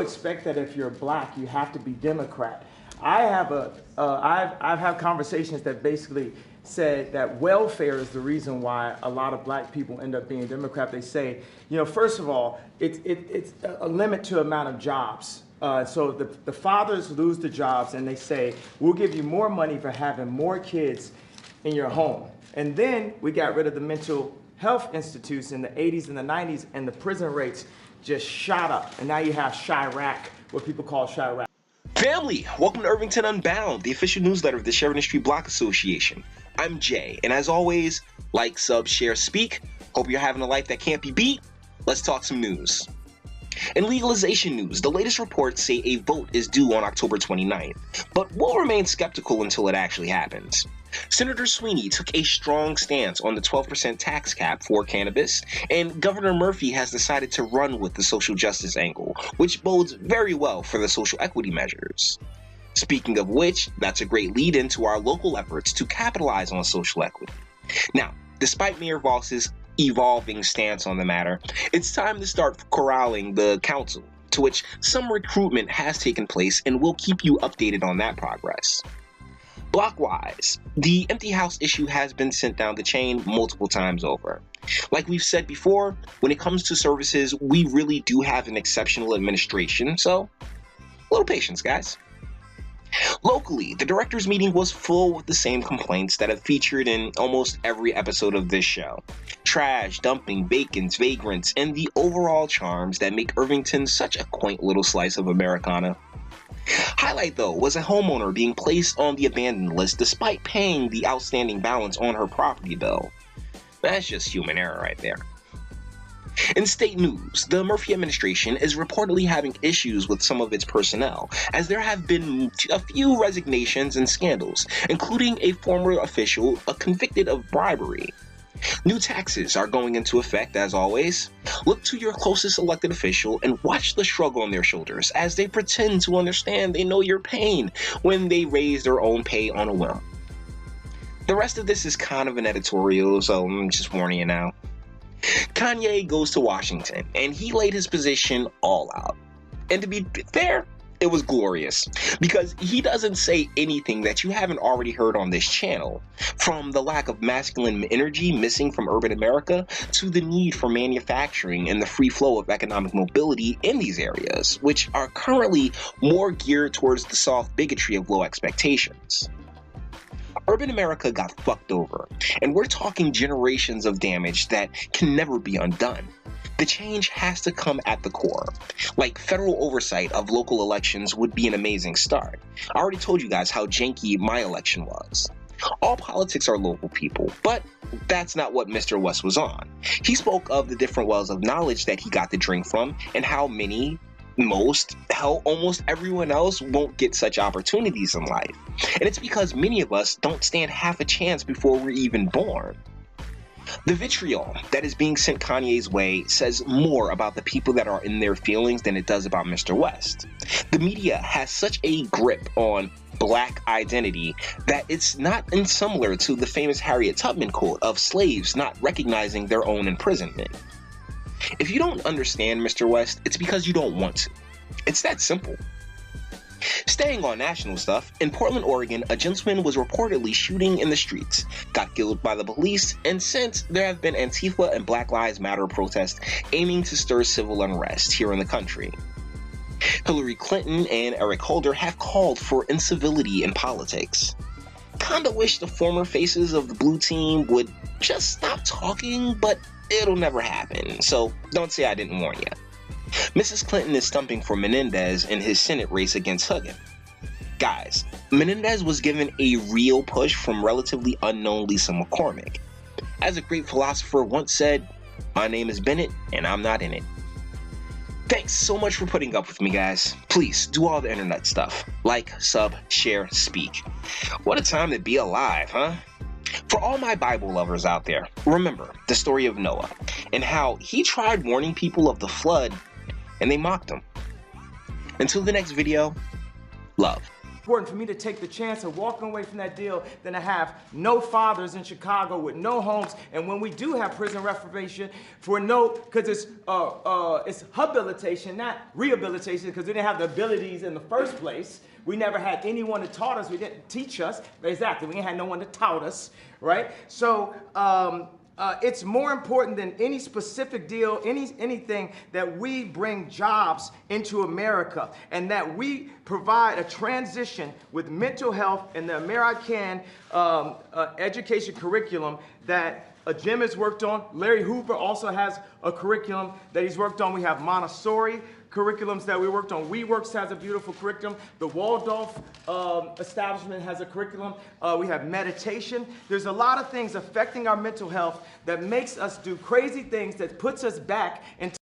expect that if you're black, you have to be Democrat. I've had conversations that basically said that welfare is the reason why a lot of black people end up being Democrat. They say, first of all, it's a limit to amount of jobs. So the fathers lose the jobs, and they say, we'll give you more money for having more kids in your home. And then we got rid of the mental health institutes in the 80s and the 90s, and the prison rates just shot up. And now you have Chirac, what people call Chirac. Family, welcome to Irvington Unbound, the official newsletter of the Sheridan Street Block Association. I'm Jay, and as always, like, sub, share, speak. Hope you're having a life that can't be beat. Let's talk some news. In legalization news, the latest reports say a vote is due on October 29th, but we'll remain skeptical until it actually happens. Senator Sweeney took a strong stance on the 12% tax cap for cannabis, and Governor Murphy has decided to run with the social justice angle, which bodes very well for the social equity measures. Speaking of which, that's a great lead into our local efforts to capitalize on social equity. Now, despite Mayor Voss's evolving stance on the matter, it's time to start corralling the council, to which some recruitment has taken place, and we'll keep you updated on that progress. Blockwise, the empty house issue has been sent down the chain multiple times over. Like we've said before, when it comes to services, we really do have an exceptional administration, so a little patience, guys. Locally, the directors' meeting was full with the same complaints that have featured in almost every episode of this show. Trash, dumping, vacants, vagrants, and the overall charms that make Irvington such a quaint little slice of Americana. Highlight, though, was a homeowner being placed on the abandoned list despite paying the outstanding balance on her property bill. That's just human error right there. In state news, the Murphy administration is reportedly having issues with some of its personnel, as there have been a few resignations and scandals, including a former official convicted of bribery. New taxes are going into effect, as always. Look to your closest elected official and watch the shrug on their shoulders as they pretend to understand they know your pain when they raise their own pay on a whim. The rest of this is kind of an editorial, so I'm just warning you now. Kanye goes to Washington, and he laid his position all out. And to be fair, it was glorious, because he doesn't say anything that you haven't already heard on this channel, from the lack of masculine energy missing from urban America to the need for manufacturing and the free flow of economic mobility in these areas, which are currently more geared towards the soft bigotry of low expectations. Urban America got fucked over, and we're talking generations of damage that can never be undone. The change has to come at the core. Like, federal oversight of local elections would be an amazing start. I already told you guys how janky my election was. All politics are local, people, but that's not what Mr. West was on. He spoke of the different wells of knowledge that he got to drink from, and how almost everyone else won't get such opportunities in life. And it's because many of us don't stand half a chance before we're even born. The vitriol that is being sent Kanye's way says more about the people that are in their feelings than it does about Mr. West. The media has such a grip on black identity that it's not dissimilar to the famous Harriet Tubman quote of slaves not recognizing their own imprisonment. If you don't understand Mr. West, it's because you don't want to. It's that simple. Staying on national stuff, in Portland, Oregon, a gentleman was reportedly shooting in the streets, got killed by the police, and since there have been Antifa and Black Lives Matter protests aiming to stir civil unrest here in the country. Hillary Clinton and Eric Holder have called for incivility in politics. Kinda wish the former faces of the blue team would just stop talking, but it'll never happen, so don't say I didn't warn you. Mrs. Clinton is stumping for Menendez in his Senate race against Huggin. Guys, Menendez was given a real push from relatively unknown Lisa McCormick. As a great philosopher once said, my name is Bennett and I'm not in it. Thanks so much for putting up with me, guys. Please do all the internet stuff. Like, sub, share, speak. What a time to be alive, huh? For all my Bible lovers out there, remember the story of Noah and how he tried warning people of the flood and they mocked him. Until the next video, love. important for me to take the chance of walking away from that deal than to have no fathers in Chicago with no homes. And when we do have prison reformation, because it's habilitation, not rehabilitation, because we didn't have the abilities in the first place. We never had anyone that taught us. We didn't teach us. Exactly. We didn't have no one to taught us, right? So it's more important than any specific deal, anything, that we bring jobs into America and that we provide a transition with mental health and the American education curriculum that Jim has worked on. Larry Hoover also has a curriculum that he's worked on. We have Montessori curriculums that we worked on. WeWorks has a beautiful curriculum. The Waldorf establishment has a curriculum. We have meditation. There's a lot of things affecting our mental health that makes us do crazy things, that puts us back into